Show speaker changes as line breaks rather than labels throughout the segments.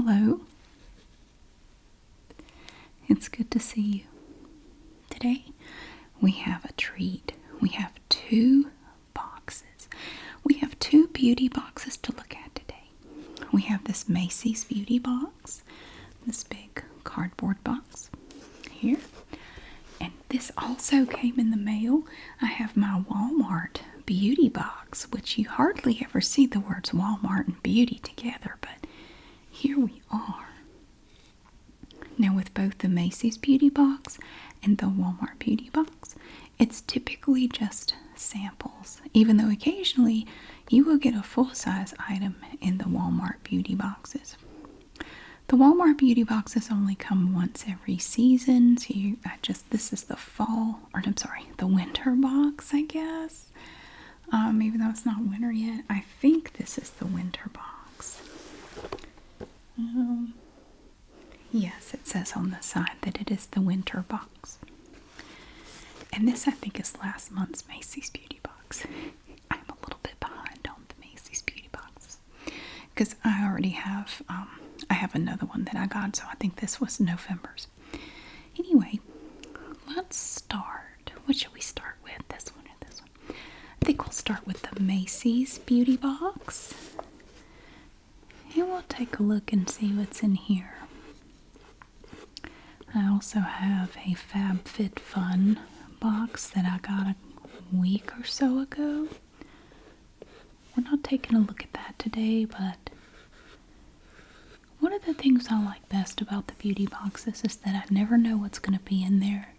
Hello. It's good to see you. Today we have a treat. We have two boxes. We have two beauty boxes to look at today. We have this Macy's beauty box, this big cardboard box here. And this also came in the mail. I have my Walmart beauty box, which you hardly ever see the words Walmart and beauty together, but here we are. Now with both the Macy's beauty box and the Walmart beauty box, it's typically just samples, even though occasionally you will get a full-size item in the Walmart beauty boxes. The Walmart beauty boxes only come once every season, so this is the the winter box, I guess. Even though it's not winter yet, I think this is the winter box. Yes, it says on the side that it is the winter box. And this, I think, is last month's Macy's beauty box. I'm a little bit behind on the Macy's beauty boxes because I already have, I have another one that I got, so I think this was November's. Anyway, let's start. What should we start with? This one or this one? I think we'll start with the Macy's beauty box. And we'll take a look and see what's in here. I also have a FabFitFun box that I got a week or so ago. We're not taking a look at that today, but one of the things I like best about the beauty boxes is that I never know what's going to be in there.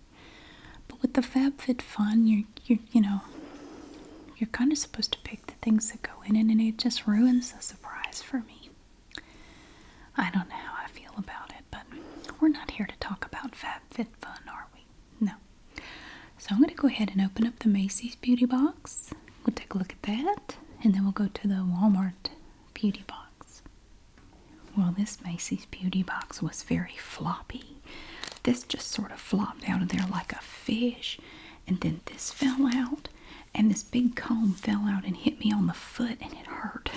But with the FabFitFun, you're kind of supposed to pick the things that go in it, and it just ruins the surprise for me. I don't know how I feel about it, but we're not here to talk about FabFitFun, are we? No. So I'm going to go ahead and open up the Macy's beauty box. We'll take a look at that, and then we'll go to the Walmart beauty box. Well, this Macy's beauty box was very floppy. This just sort of flopped out of there like a fish, and then this fell out, and this big comb fell out and hit me on the foot, and it hurt.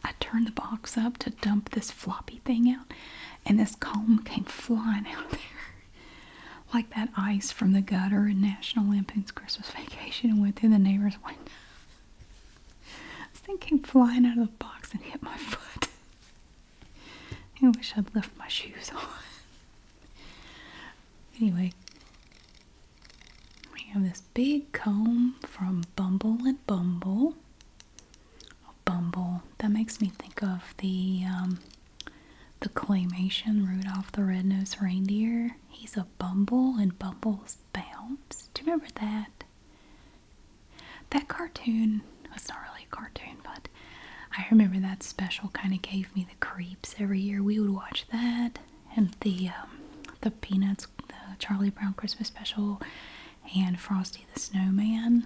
I turned the box up to dump this floppy thing out, and this comb came flying out of there. Like that ice from the gutter in National Lampoon's Christmas Vacation and went through the neighbor's window. This thing came flying out of the box and hit my foot. I wish I'd left my shoes on. Anyway, we have this big comb from Bumble and Bumble. Bumble. That makes me think of the claymation Rudolph the Red-Nosed Reindeer. He's a Bumble and Bumbles Bounce. Do you remember that? That cartoon was not really a cartoon, but I remember that special kind of gave me the creeps every year. We would watch that and the Peanuts, the Charlie Brown Christmas special, and Frosty the Snowman.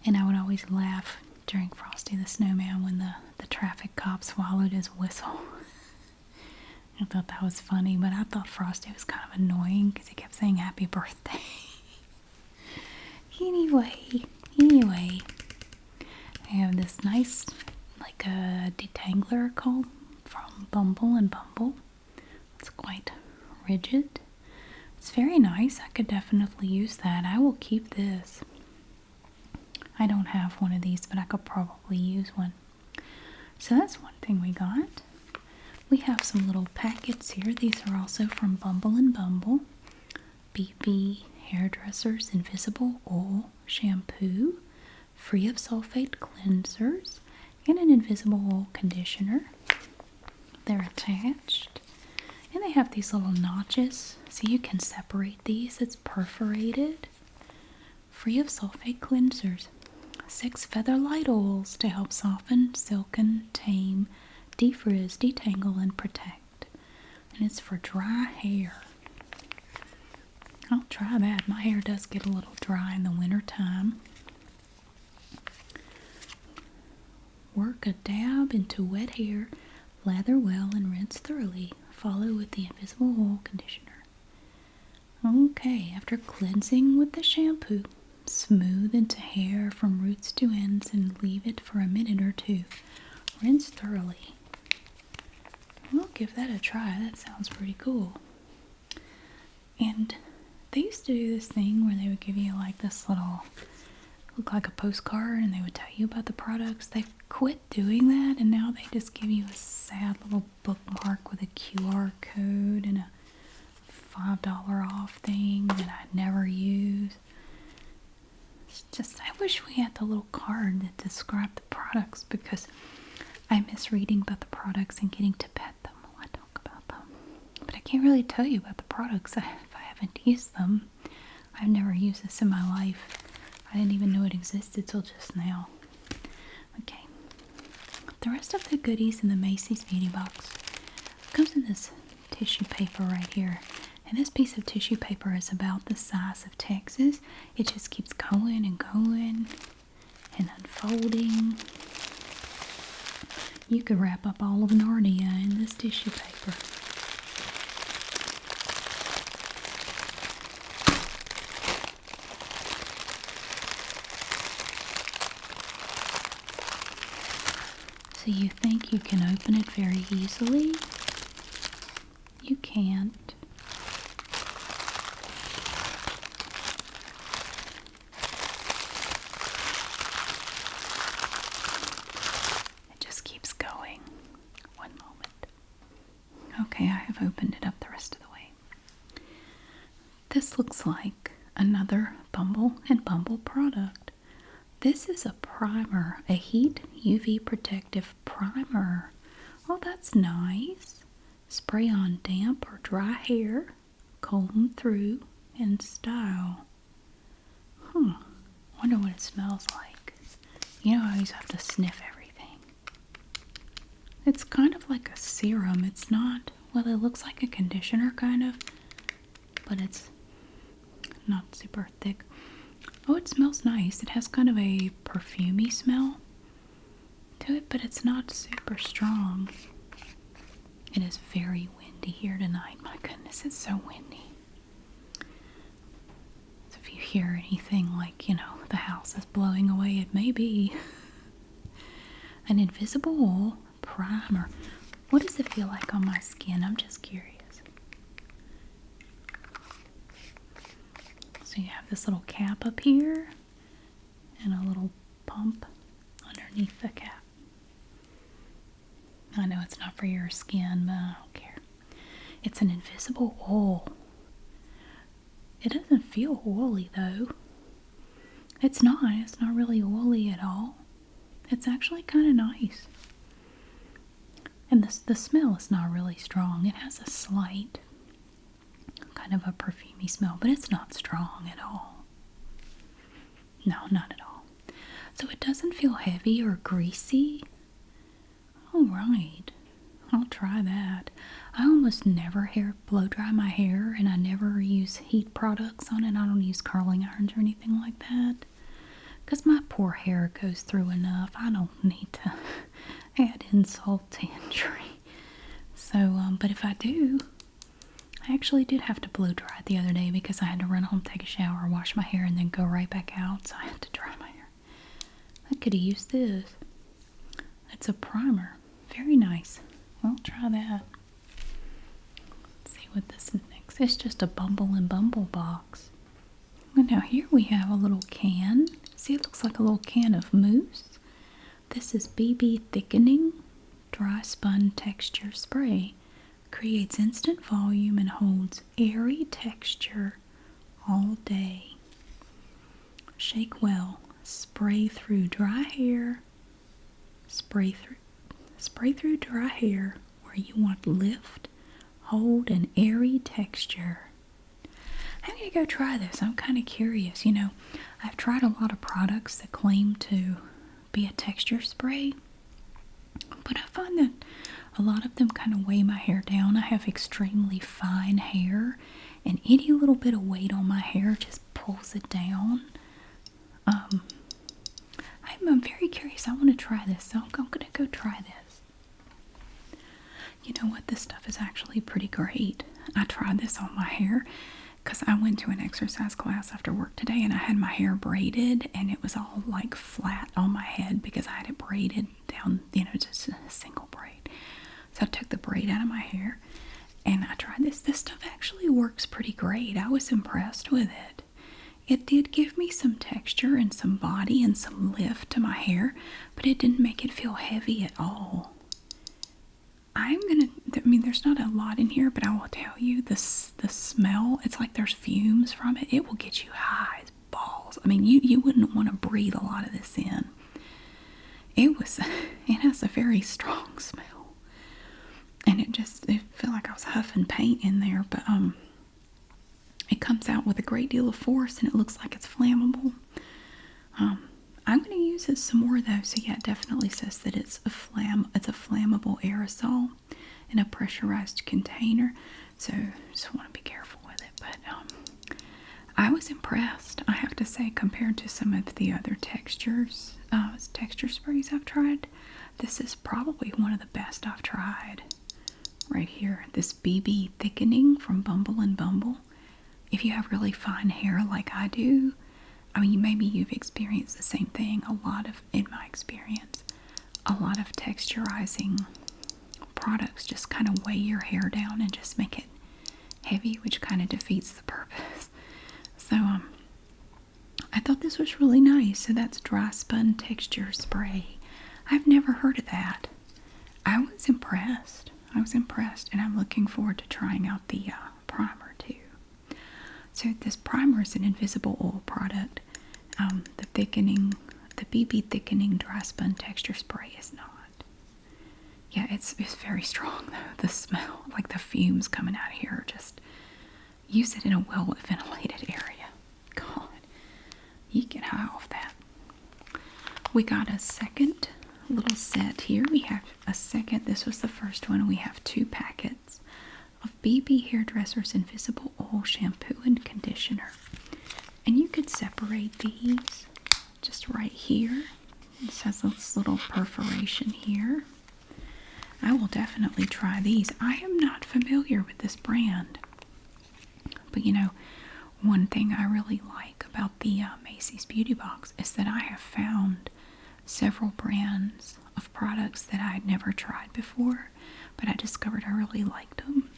And I would always laugh during Frosty the Snowman when the traffic cop swallowed his whistle. I thought that was funny, but I thought Frosty was kind of annoying because he kept saying happy birthday. Anyway, I have this nice, like a detangler comb from Bumble and Bumble. It's quite rigid. It's very nice. I could definitely use that. I will keep this. I don't have one of these, but I could probably use one. So that's one thing we got. We have some little packets here. These are also from Bumble and Bumble. BB Hairdressers Invisible Oil Shampoo, free of sulfate cleansers, and an invisible oil conditioner. They're attached. And they have these little notches so you can separate these. It's perforated. Free of sulfate cleansers. 6 feather light oils to help soften, silken, tame, defrizz, detangle, and protect. And it's for dry hair. I'll try that. My hair does get a little dry in the winter time. Work a dab into wet hair, lather well, and rinse thoroughly. Follow with the invisible oil conditioner. Okay, after cleansing with the shampoo, smooth into hair from roots to ends and leave it for a minute or two. Rinse thoroughly. We'll give that a try. That sounds pretty cool. And they used to do this thing where they would give you like this little, look like a postcard, and they would tell you about the products. They've quit doing that, and now they just give you a sad little bookmark with a QR code and a $5 off thing that I never use. It's just, I wish we had the little card that described the products, because I miss reading about the products and getting to pet them while I talk about them. But I can't really tell you about the products if I haven't used them. I've never used this in my life. I didn't even know it existed till just now. Okay. The rest of the goodies in the Macy's Beauty Box comes in this tissue paper right here. And this piece of tissue paper is about the size of Texas. It just keeps going and going and unfolding. You could wrap up all of Narnia in this tissue paper. So you think you can open it very easily? You can't. Okay, I have opened it up the rest of the way. This looks like another Bumble and Bumble product. This is a primer, a heat UV protective primer. Oh, that's nice. Spray on damp or dry hair, comb through, and style. Wonder what it smells like. You know, I always have to sniff everything. It's kind of like a serum. It's not, well, it looks like a conditioner kind of, but it's not super thick. Oh, it smells nice. It has kind of a perfumey smell to it, but it's not super strong. It is very windy here tonight. My goodness, it's so windy. So if you hear anything like, you know, the house is blowing away, it may be. An invisible wool primer. What does it feel like on my skin? I'm just curious. So you have this little cap up here and a little pump underneath the cap. I know it's not for your skin, but I don't care. It's an invisible oil. It doesn't feel oily though. It's not really oily at all. It's actually kind of nice. And the smell is not really strong. It has a slight kind of a perfumey smell, but it's not strong at all. No, not at all. So it doesn't feel heavy or greasy. Alright, I'll try that. I almost never blow dry my hair, and I never use heat products on it. I don't use curling irons or anything like that, because my poor hair goes through enough. I don't need to add insult to injury. So, but if I do, I actually did have to blow dry it the other day because I had to run home, take a shower, wash my hair, and then go right back out. So I had to dry my hair. I could have used this. It's a primer. Very nice. I'll try that. Let's see what this is next. It's just a Bumble and Bumble box. And now here we have a little can. See, it looks like a little can of mousse. This is BB Thickening Dry Spun Texture Spray. Creates instant volume and holds airy texture all day. Shake well. Spray through dry hair. Spray through dry hair where you want lift, hold, and airy texture. I'm going to go try this. I'm kind of curious. You know, I've tried a lot of products that claim to be a texture spray, but I find that a lot of them kind of weigh my hair down. I have extremely fine hair, and any little bit of weight on my hair just pulls it down. I'm very curious. I want to try this, so I'm going to go try this. You know what? This stuff is actually pretty great. I tried this on my hair because I went to an exercise class after work today, and I had my hair braided, and it was all like flat on my head because I had it braided down, you know, just a single braid. So I took the braid out of my hair and I tried this. This stuff actually works pretty great. I was impressed with it. It did give me some texture and some body and some lift to my hair, but it didn't make it feel heavy at all. I mean, there's not a lot in here, but I will tell you, the smell, it's like there's fumes from it. It will get you high as balls. I mean, you wouldn't want to breathe a lot of this in. It has a very strong smell. And it felt like I was huffing paint in there, but it comes out with a great deal of force and it looks like it's flammable. I'm going to use it some more though. So yeah, it definitely says that it's a flammable aerosol in a pressurized container. So just want to be careful with it. But I was impressed, I have to say, compared to some of the other texture sprays I've tried. This is probably one of the best I've tried. Right here, this BB thickening from Bumble and Bumble. If you have really fine hair like I do, I mean, maybe you've experienced the same thing. In my experience, a lot of texturizing products just kind of weigh your hair down and just make it heavy, which kind of defeats the purpose. So, I thought this was really nice. So that's Dry Spun Texture Spray. I've never heard of that. I was impressed, and I'm looking forward to trying out the primer too. So this primer is an invisible oil product. The BB Thickening Dry Spun Texture Spray is not. Yeah, it's very strong though. The smell, like the fumes coming out of here, just use it in a well-ventilated area. God, you get high off that. We got a second little set here. We have a second. This was the first one. We have 2 packets of BB Hairdresser's Invisible Oil Shampoo and Conditioner. And you could separate these just right here. This has this little perforation here. I will definitely try these. I am not familiar with this brand. But you know, one thing I really like about the Macy's Beauty Box is that I have found several brands of products that I had never tried before, but I discovered I really liked them.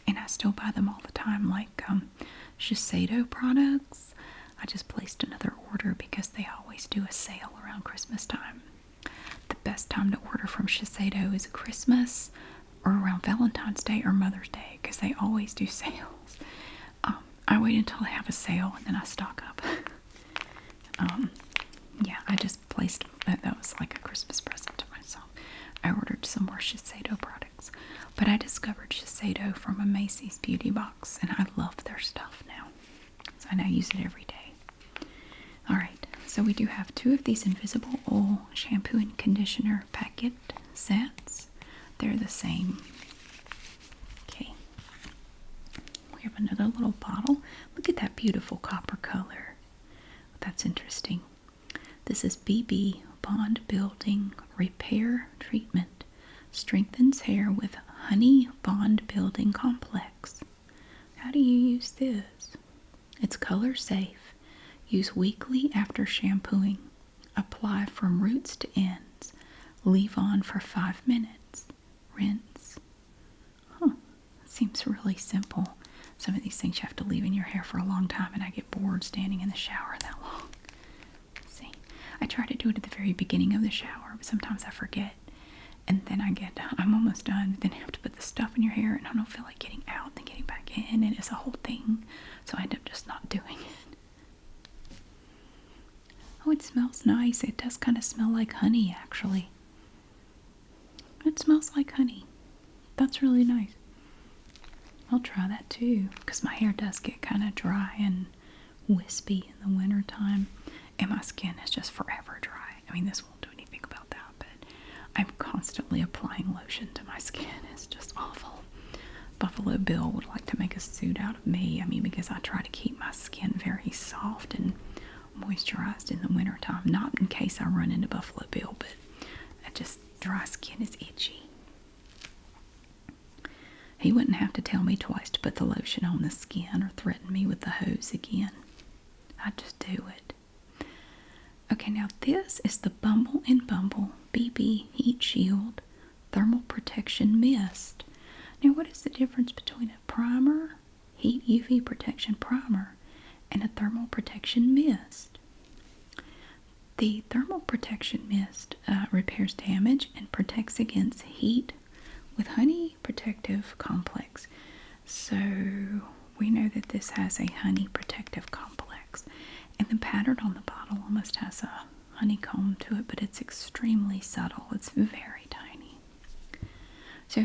And I still buy them all the time, like Shiseido products. I just placed another order because they always do a sale around Christmas time. The best time to order from Shiseido is Christmas or around Valentine's Day or Mother's Day because they always do sales. I wait until they have a sale and then I stock up. Yeah, I just placed that was like a Christmas present to myself. I ordered some more Shiseido products, but I discovered Shiseido from a Macy's Beauty Box, and I love their stuff now. So I now use it every day. Alright, so we do have 2 of these invisible oil shampoo and conditioner packet sets. They're the same. Okay. We have another little bottle. Look at that beautiful copper color. That's interesting. This is BB Bond Building Repair Treatment. Strengthens hair with Honey Bond Building Complex. How do you use this? It's color safe. Use weekly after shampooing. Apply from roots to ends. Leave on for 5 minutes. Rinse. Seems really simple. Some of these things you have to leave in your hair for a long time, and I get bored standing in the shower that long. See, I try to do it at the very beginning of the shower, but sometimes I forget. And then I'm almost done. Then you have to put the stuff in your hair, and I don't feel like getting out and getting back in, and it's a whole thing. So I end up just not doing it. Oh, it smells nice. It does kind of smell like honey, actually. It smells like honey. That's really nice. I'll try that too, because my hair does get kind of dry and wispy in the winter time, and my skin is just forever dry. I mean, this won't do anything about that, but I'm constantly applying lotion to my skin. It's just awful. Buffalo Bill would like to make a suit out of me. I mean, because I try to keep my skin very soft and moisturized in the winter time. Not in case I run into Buffalo Bill, but dry skin is itchy. He wouldn't have to tell me twice to put the lotion on the skin or threaten me with the hose again. I'd just do it. Okay, now this is the Bumble and Bumble BB Heat Shield Thermal Protection Mist. Now, what is the difference between a primer, heat UV protection primer, and a thermal protection mist? The thermal protection mist repairs damage and protects against heat with honey protective complex. So we know that this has a honey protective complex. And the pattern on the bottle almost has a honeycomb to it, but it's extremely subtle. It's very tiny. So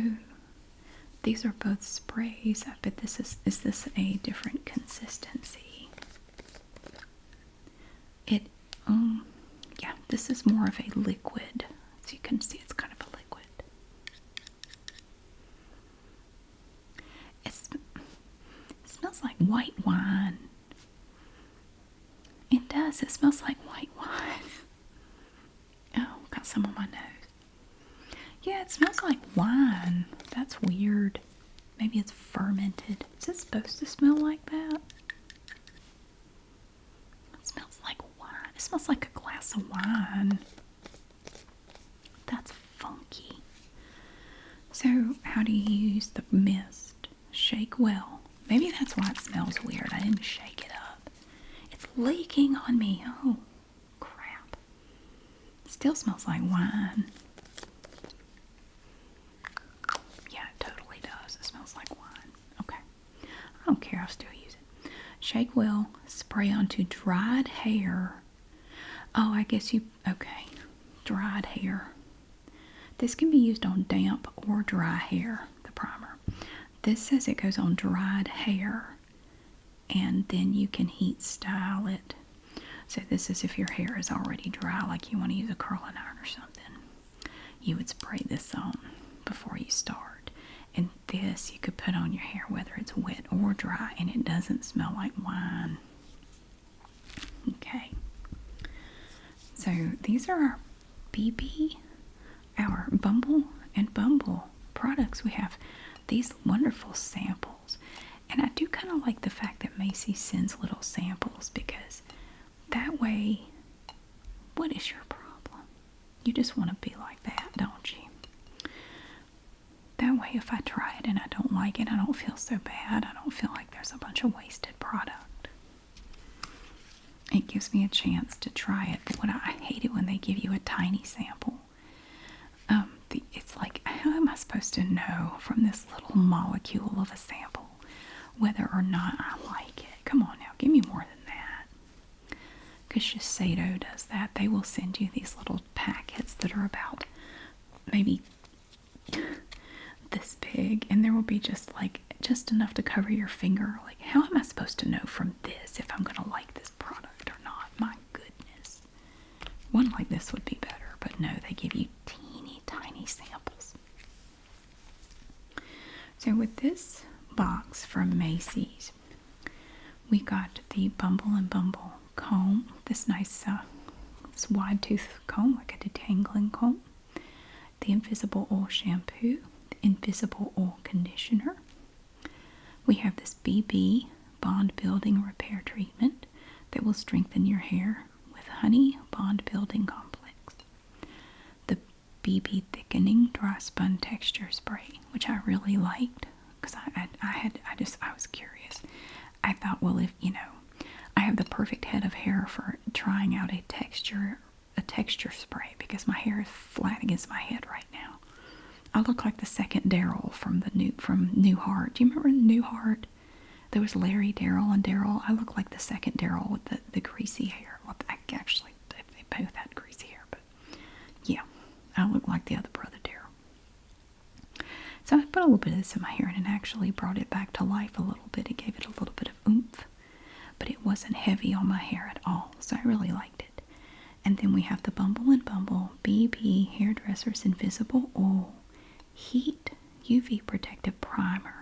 these are both sprays. I bet this is this a different consistency? Yeah, this is more of a liquid. As you can see, it's kind of a liquid. It smells like white wine. It does. It smells like white wine. Oh, got some on my nose. Yeah, it smells like wine. That's weird. Maybe it's fermented. Is it supposed to smell like that? It smells like wine. It smells like a glass of wine. That's funky. So, how do you use the mist? Shake well. Maybe that's why it smells weird. I didn't shake it up. It's leaking on me. Oh, crap. It still smells like wine. Yeah, it totally does. It smells like wine. Okay. I don't care. I'll still use it. Shake well. Spray onto dried hair. Oh, I guess okay. Dried hair. This can be used on damp or dry hair, the primer. This says it goes on dried hair, and then you can heat style it. So this is if your hair is already dry, like you want to use a curling iron or something. You would spray this on before you start. And this you could put on your hair whether it's wet or dry, and it doesn't smell like wine. Okay. So these are our BB, our Bumble and Bumble products. We have these wonderful samples. And I do kind of like the fact that Macy sends little samples, because that way, what is your problem? You just want to be like that, don't you? That way, if I try it and I don't like it, I don't feel so bad. I don't feel like there's a bunch of wasted product. It gives me a chance to try it. But what I hate it when they give you a tiny sample. It's like, how am I supposed to know from this little molecule of a sample whether or not I like it? Come on now, give me more than that. Because Shiseido does that. They will send you these little packets that are about maybe this big, and there will be just enough to cover your finger. Like, how am I supposed to know from this if I'm going to like this product or not? My goodness. One like this would be better, but no, they give you teeny tiny samples. So with this box from Macy's, we got the Bumble and Bumble comb, this nice this wide tooth comb, like a detangling comb, the Invisible Oil shampoo, the Invisible Oil conditioner. We have this BB Bond Building Repair Treatment that will strengthen your hair with Honey Bond Building Complex. The BB Thickening Dry Spun Texture Spray, which I really liked, because I was curious. I thought, well, if I have the perfect head of hair for trying out a texture spray, because my hair is flat against my head right now. I look like the second Daryl from Newhart. Do you remember Newhart? There was Larry, Daryl, and Daryl. I look like the second Daryl with the greasy hair. Well, actually, they both had greasy hair, but yeah, I look like the other brother, Daryl. So I put a little bit of this in my hair, and it actually brought it back to life a little bit. It gave it a little bit of oomph, but it wasn't heavy on my hair at all, so I really liked it. And then we have the Bumble and Bumble BB Hairdresser's Invisible Oil Heat UV Protective Primer.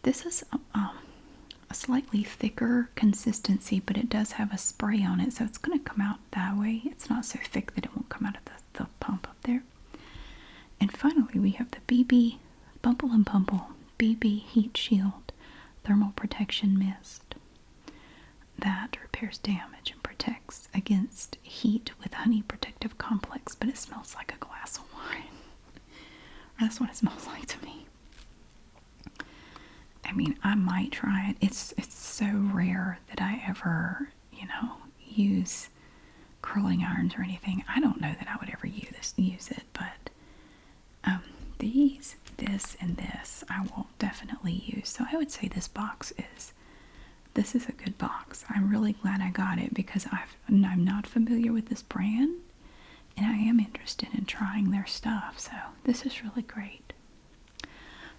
This is a slightly thicker consistency, but it does have a spray on it, so it's going to come out that way. It's not so thick that it won't come out of the pump up there. And finally, we have the BB Bumble and Bumble BB Heat Shield Thermal Protection Mist that repairs damage and protects against heat with honey protective complex, but it smells like a glass of wine. That's what it smells like to me. I mean, I might try it. It's so rare that I ever, use curling irons or anything. I don't know that I would ever use it, but this, and this I will definitely use. So I would say this is a good box. I'm really glad I got it because I'm not familiar with this brand, and I am interested in trying their stuff. So this is really great.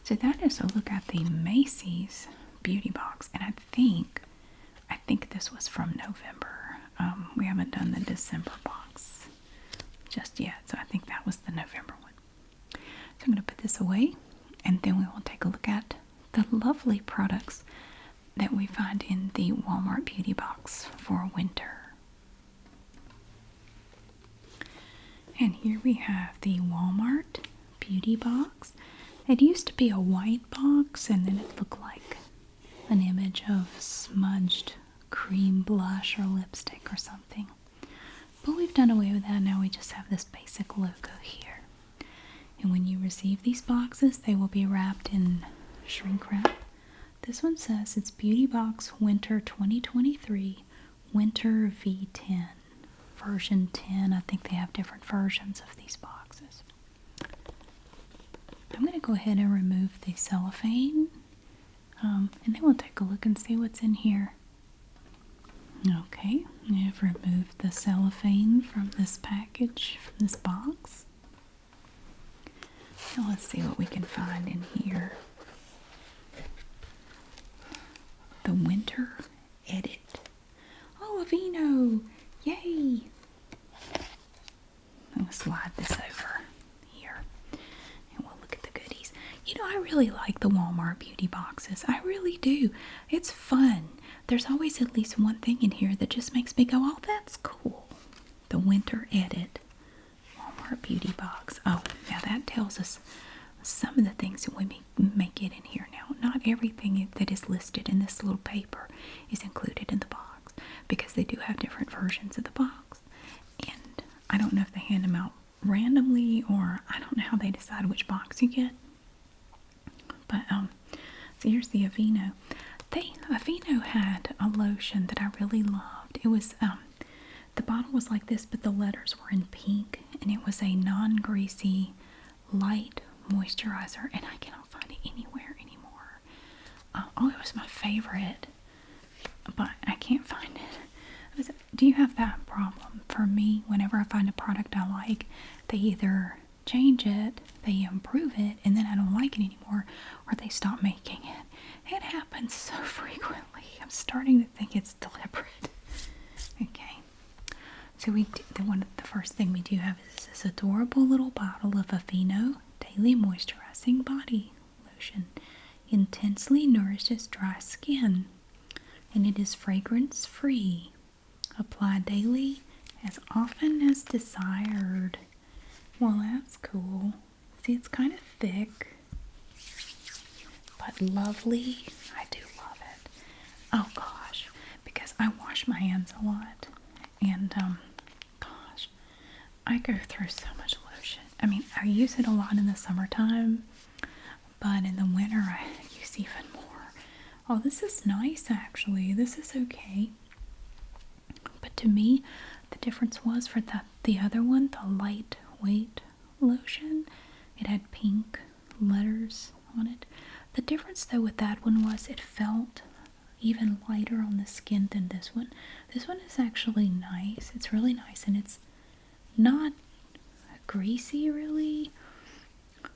So that is a look at the Macy's beauty box, and I think this was from November. We haven't done the December box just yet, so I think that was the November one. So I'm going to put this away, and then we will take a look at the lovely products that we find in the Walmart beauty box for winter. And here we have the Walmart beauty box. It used to be a white box, and then it looked like an image of smudged cream blush or lipstick or something. But we've done away with that. Now we just have this basic logo here. And when you receive these boxes, they will be wrapped in shrink wrap. This one says it's Beauty Box Winter 2023 Winter V10. Version 10. I think they have different versions of these boxes. I'm going to go ahead and remove the cellophane. And then we'll take a look and see what's in here. Okay, I've removed the cellophane from this package, from this box. Now let's see what we can find in here. The Winter Edit. Oh, Aveeno! Yay! I'm going to slide this over here, and we'll look at the goodies. I really like the Walmart beauty boxes. I really do. It's fun. There's always at least one thing in here that just makes me go, oh, that's cool. The Winter Edit Walmart beauty box. Oh, now that tells us some of the things that we may get in here. Now, not everything that is listed in this little paper is included in the box, because they do have different versions of the box. And I don't know if they hand them out randomly, or I don't know how they decide which box you get. But, so here's the Aveeno. Aveeno had a lotion that I really loved. It was, the bottle was like this, but the letters were in pink, and it was a non-greasy, light moisturizer, and I cannot find it anywhere anymore. Oh, it was my favorite, but I can't find it. Do you have that problem? For me, whenever I find a product I like, they either change it, they improve it, and then I don't like it anymore, or they stop making it. It happens so frequently. I'm starting to think it's deliberate. Okay, so the first thing we do have is this adorable little bottle of Aveeno Daily Moisturizing Body Lotion. Intensely nourishes dry skin, and it is fragrance free. Apply daily as often as desired. Well, that's cool. See, it's kind of thick, but lovely. I do love it. Oh gosh, because I wash my hands a lot, and gosh, I go through so much lotion. I mean, I use it a lot in the summertime, but in the winter I use even more. Oh, this is nice actually. This is okay. But to me, the difference was for the other one, the lightweight lotion, it had pink letters on it. The difference though with that one was it felt even lighter on the skin than this one. This one is actually nice. It's really nice, and it's not greasy really,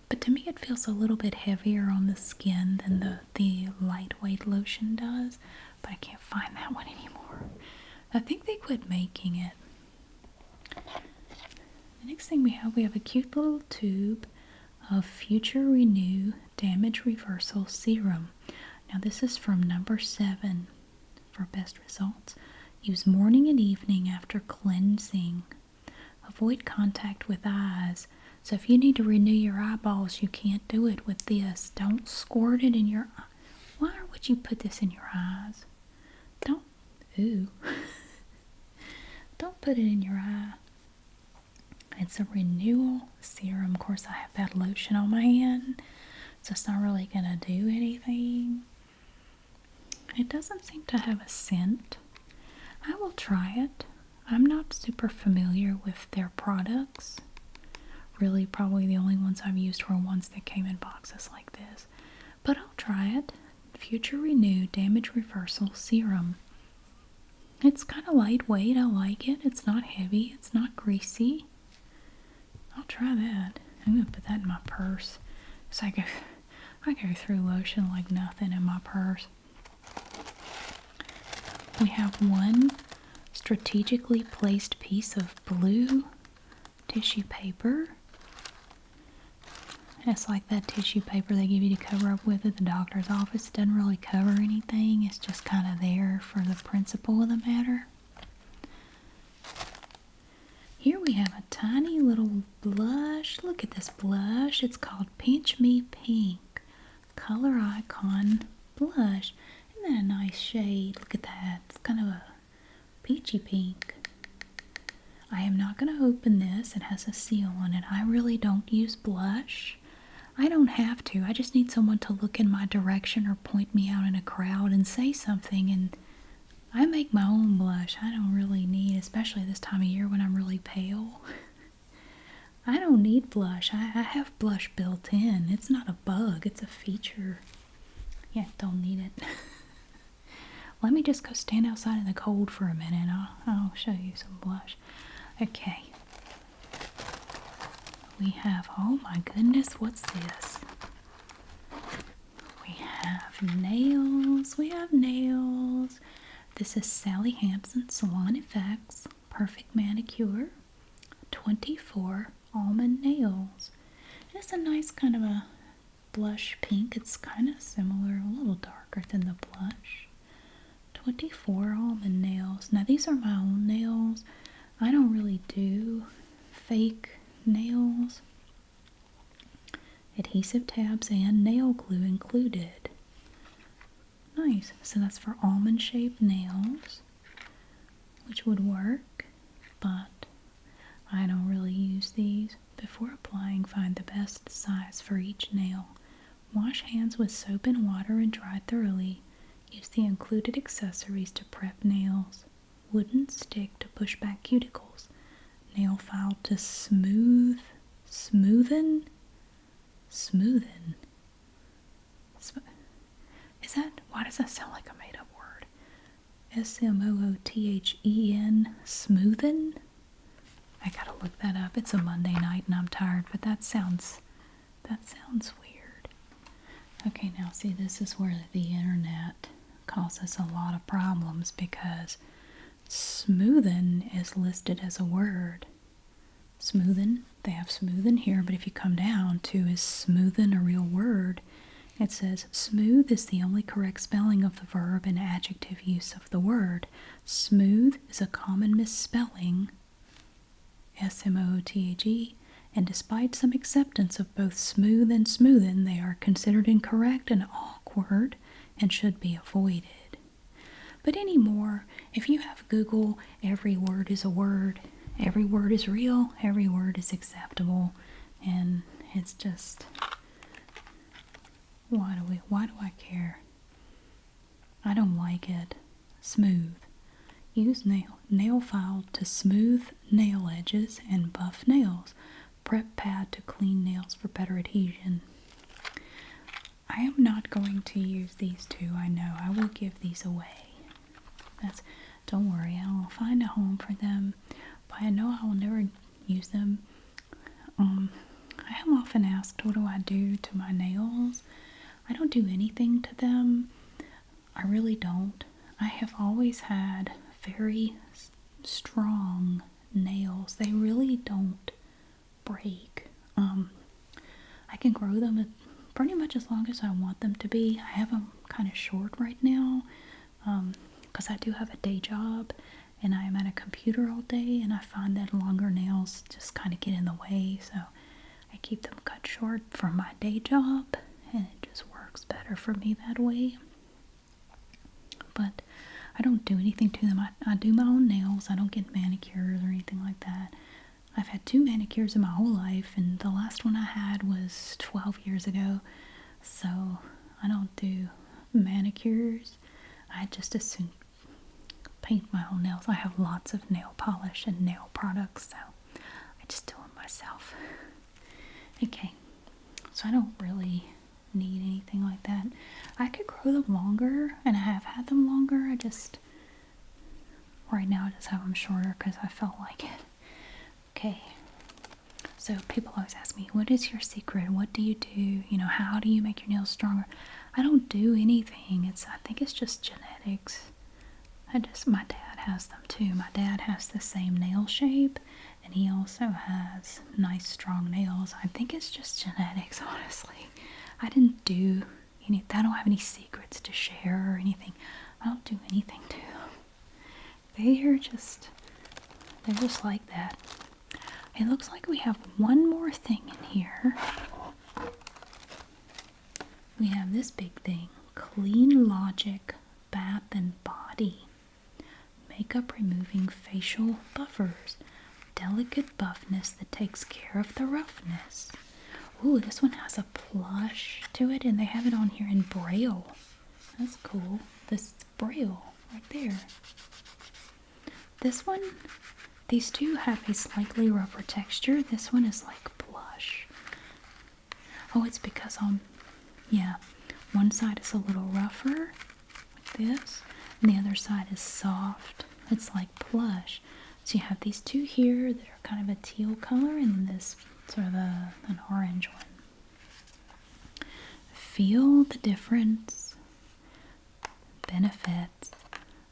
but to me it feels a little bit heavier on the skin than the lightweight lotion does, but I can't find that one anymore. I think they quit making it. The next thing we have a cute little tube of Future Renew Damage Reversal Serum. Now this is from number 7 for best results. Use morning and evening after cleansing. Avoid contact with eyes. So if you need to renew your eyeballs, you can't do it with this. Don't squirt it in your eye. Why would you put this in your eyes? Don't. Ooh. Don't put it in your eye. It's a renewal serum. Of course, I have that lotion on my hand, so it's not really going to do anything. It doesn't seem to have a scent. I will try it. I'm not super familiar with their products. Really, probably the only ones I've used were ones that came in boxes like this. But I'll try it. Future Renew Damage Reversal Serum. It's kind of lightweight. I like it. It's not heavy. It's not greasy. I'll try that. I'm going to put that in my purse. So I go through lotion like nothing in my purse. We have one strategically placed piece of blue tissue paper. It's like that tissue paper they give you to cover up with at the doctor's office. It doesn't really cover anything. It's just kind of there for the principle of the matter. Here we have a tiny little blush. Look at this blush. It's called Pinch Me Pink Color Icon Blush. Isn't that a nice shade? Look at that. It's kind of a peachy pink. I am not going to open this. It has a seal on it. I really don't use blush. I don't have to. I just need someone to look in my direction or point me out in a crowd and say something, and I make my own blush. I don't really need, especially this time of year when I'm really pale. I don't need blush. I have blush built in. It's not a bug. It's a feature. Yeah, don't need it. Let me just go stand outside in the cold for a minute. I'll show you some blush. Okay. We have, oh my goodness, what's this? We have nails. We have nails. This is Sally Hansen Salon Effects Perfect Manicure 24 Almond Nails. It's a nice kind of a blush pink. It's kind of similar, a little darker than the blush. 24 almond nails. Now these are my own nails. I don't really do fake nails. Adhesive tabs and nail glue included. Nice. So that's for almond shaped nails, which would work, but I don't really use these. Before applying, find the best size for each nail. Wash hands with soap and water and dry thoroughly. Use the included accessories to prep nails. Wooden stick to push back cuticles. Nail file to smoothen. Is that, why does that sound like a made up word? S-M-O-O-T-H-E-N, smoothen? I gotta look that up. It's a Monday night and I'm tired, but that sounds weird. Okay, now see, this is where the internet causes a lot of problems because smoothen is listed as a word. Smoothen, they have smoothen here, but if you come down to is smoothen a real word, it says smooth is the only correct spelling of the verb and adjective use of the word. Smooth is a common misspelling, S-M-O-O-T-H-E, and despite some acceptance of both smooth and smoothen, they are considered incorrect and awkward and should be avoided. But anymore, if you have Google, every word is a word. Every word is real. Every word is acceptable. And it's just, why do I care? I don't like it. Smooth. Use nail file to smooth nail edges and buff nails. Prep pad to clean nails for better adhesion. I am not going to use these two, I know. I will give these away. Don't worry, I'll find a home for them. But I know I will never use them. I am often asked, what do I do to my nails? I don't do anything to them. I really don't. I have always had very strong nails. They really don't break. I can grow them pretty much as long as I want them to be. I have them kind of short right now because I do have a day job and I am at a computer all day, and I find that longer nails just kind of get in the way, so I keep them cut short for my day job, and it just works better for me that way. But I don't do anything to them. I do my own nails. I don't get manicures or anything like that. I've had 2 manicures in my whole life, and the last one I had was 12 years ago. So I don't do manicures. I just as soon paint my own nails. I have lots of nail polish and nail products, so I just do them myself. Okay, so I don't really need anything like that. I could grow them longer, and I have had them longer. Right now I just have them shorter because I felt like it. Okay, so people always ask me, what is your secret? What do you do? You know, how do you make your nails stronger? I don't do anything. I think it's just genetics. My dad has them too. My dad has the same nail shape, and he also has nice strong nails. I think it's just genetics, honestly. I didn't do I don't have any secrets to share or anything. I don't do anything to them. They're just like that. It looks like we have one more thing in here. We have this big thing, Clean Logic Bath and Body. Makeup removing facial buffers. Delicate buffness that takes care of the roughness. Ooh, this one has a plush to it, and they have it on here in Braille. That's cool. This is Braille right there. This one, these two have a slightly rougher texture. This one is like plush. Oh, it's because yeah, one side is a little rougher, like this, and the other side is soft. It's like plush. So you have these two here that are kind of a teal color, and then this sort of an orange one. Feel the difference. Benefits.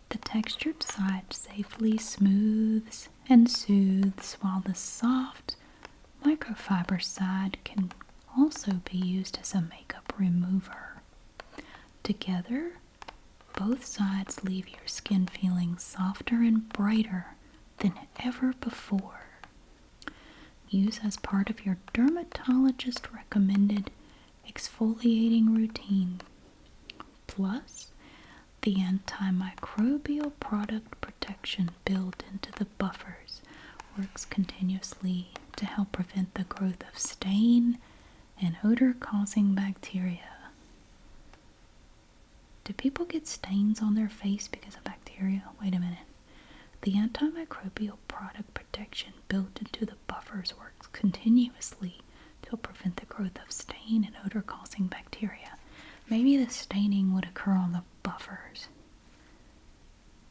The textured side safely smooths and soothes, while the soft microfiber side can also be used as a makeup remover. Together, both sides leave your skin feeling softer and brighter than ever before. Use as part of your dermatologist recommended exfoliating routine. Plus, the antimicrobial product protection built into the buffers works continuously to help prevent the growth of stain and odor-causing bacteria. Do people get stains on their face because of bacteria? Wait a minute. The antimicrobial product protection built into the buffers works continuously to prevent the growth of stain and odor-causing bacteria. Maybe the staining would occur on the buffers.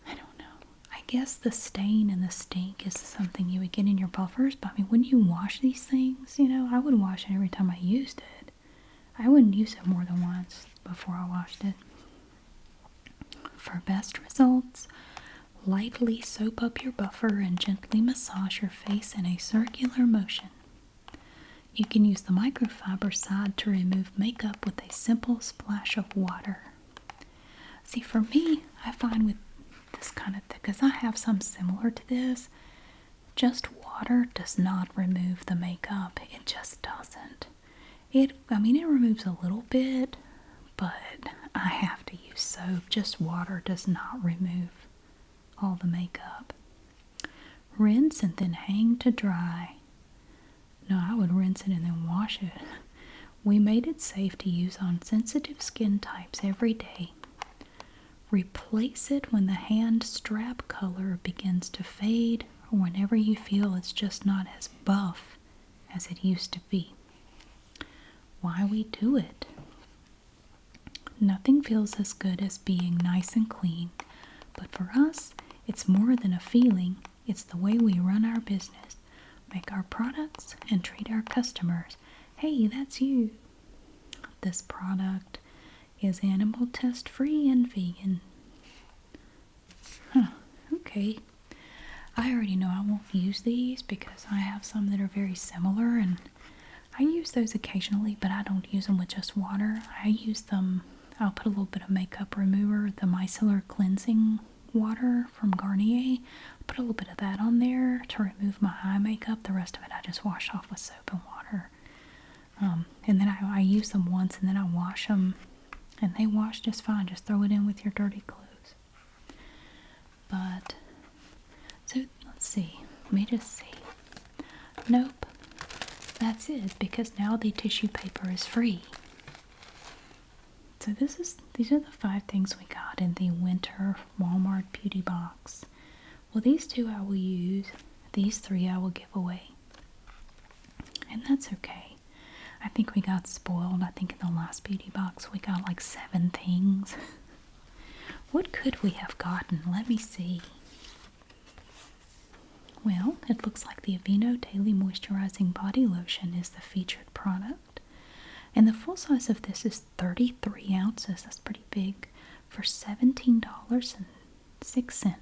I don't know. I guess the stain and the stink is something you would get in your buffers, but I mean, when you wash these things, I would wash it every time I used it. I wouldn't use it more than once before I washed it. For best results, lightly soap up your buffer and gently massage your face in a circular motion. You can use the microfiber side to remove makeup with a simple splash of water. See, for me, I find with this kind of thing, because I have some similar to this, just water does not remove the makeup. It just doesn't. It removes a little bit, but I have to use soap. Just water does not remove all the makeup. Rinse and then hang to dry. No, I would rinse it and then wash it. We made it safe to use on sensitive skin types every day. Replace it when the hand strap color begins to fade or whenever you feel it's just not as buff as it used to be. Why we do it? Nothing feels as good as being nice and clean, but for us, it's more than a feeling. It's the way we run our business, make our products, and treat our customers. Hey, that's you. This product is animal test free and vegan. Okay. I already know I won't use these because I have some that are very similar, and I use those occasionally, but I don't use them with just water. I use them, I'll put a little bit of makeup remover, the micellar cleansing water from Garnier. Put a little bit of that on there to remove my eye makeup. The rest of it I just wash off with soap and water. And then I use them once and then I wash them, and they wash just fine. Just throw it in with your dirty clothes. But, so let's see. Let me just see. Nope. That's it, because now the tissue paper is free. So these are the 5 things we got in the winter Walmart beauty box. Well, these 2 I will use. These 3 I will give away. And that's okay. I think we got spoiled. I think in the last beauty box we got like 7 things. What could we have gotten? Let me see. Well, it looks like the Aveeno Daily Moisturizing Body Lotion is the featured product. And the full size of this is 33 ounces. That's pretty big. For $17.06.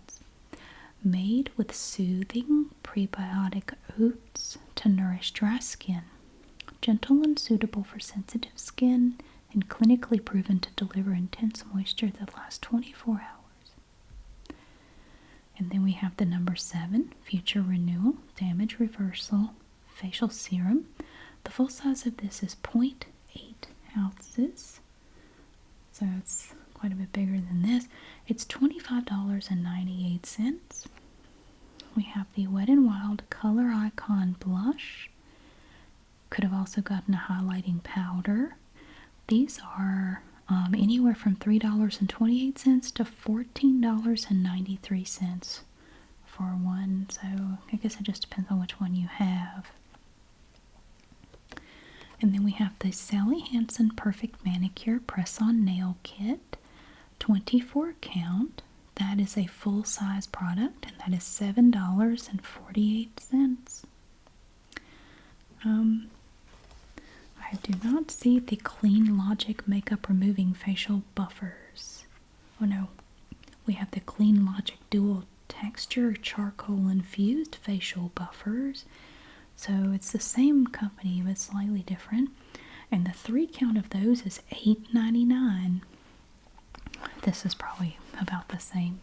Made with soothing prebiotic oats to nourish dry skin. Gentle and suitable for sensitive skin and clinically proven to deliver intense moisture that lasts 24 hours. And then we have the number 7, Future Renewal Damage Reversal Facial Serum. The full size of this is 0.8 ounces. So it's quite a bit bigger than this. It's $25.98. We have the Wet n Wild Color Icon Blush. Could have also gotten a highlighting powder. These are anywhere from $3.28 to $14.93 for one. So I guess it just depends on which one you have. And then we have the Sally Hansen Perfect Manicure Press-On Nail Kit, 24 count. That is a full-size product, and that is $7.48. I do not see the Clean Logic Makeup Removing Facial Buffers. Oh no, we have the Clean Logic Dual Texture Charcoal Infused Facial Buffers. So it's the same company, but slightly different. And the 3 count of those is $8.99. This is probably about the same.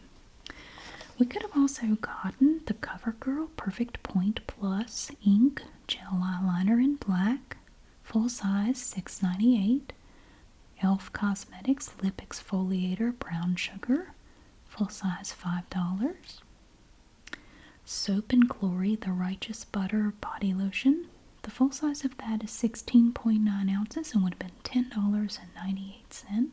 We could have also gotten the CoverGirl Perfect Point Plus Ink Gel Eyeliner in black. Full size, $6.98. e.l.f. Cosmetics Lip Exfoliator Brown Sugar. Full size, $5. Soap and Glory The Righteous Butter Body Lotion. The full size of that is 16.9 ounces and would have been $10.98.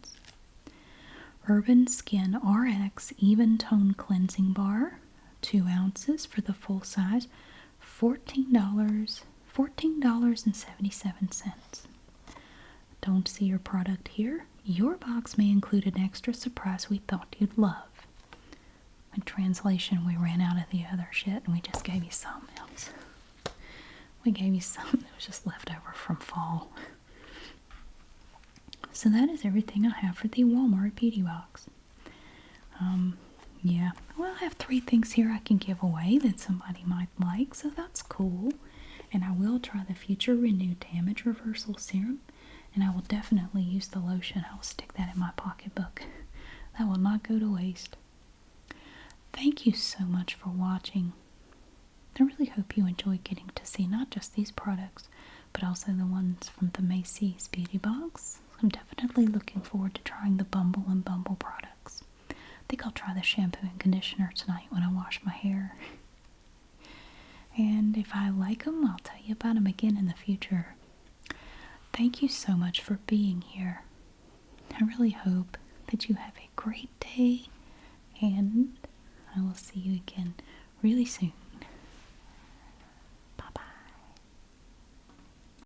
Urban Skin RX Even Tone Cleansing Bar. 2 ounces for the full size, $14.77. Don't see your product here. Your box may include an extra surprise we thought you'd love. In translation, we ran out of the other shit and we just gave you something else. We gave you something that was just left over from fall. So that is everything I have for the Walmart beauty box. Yeah, well, I have 3 things here I can give away that somebody might like, so that's cool. And I will try the Future Renew Damage Reversal Serum, and I will definitely use the lotion. I will stick that in my pocketbook. That will not go to waste. Thank you so much for watching. I really hope you enjoyed getting to see not just these products, but also the ones from the Macy's Beauty Box. I'm definitely looking forward to trying the Bumble and Bumble products. I think I'll try the shampoo and conditioner tonight when I wash my hair. And if I like them, I'll tell you about them again in the future. Thank you so much for being here. I really hope that you have a great day, and I will see you again really soon.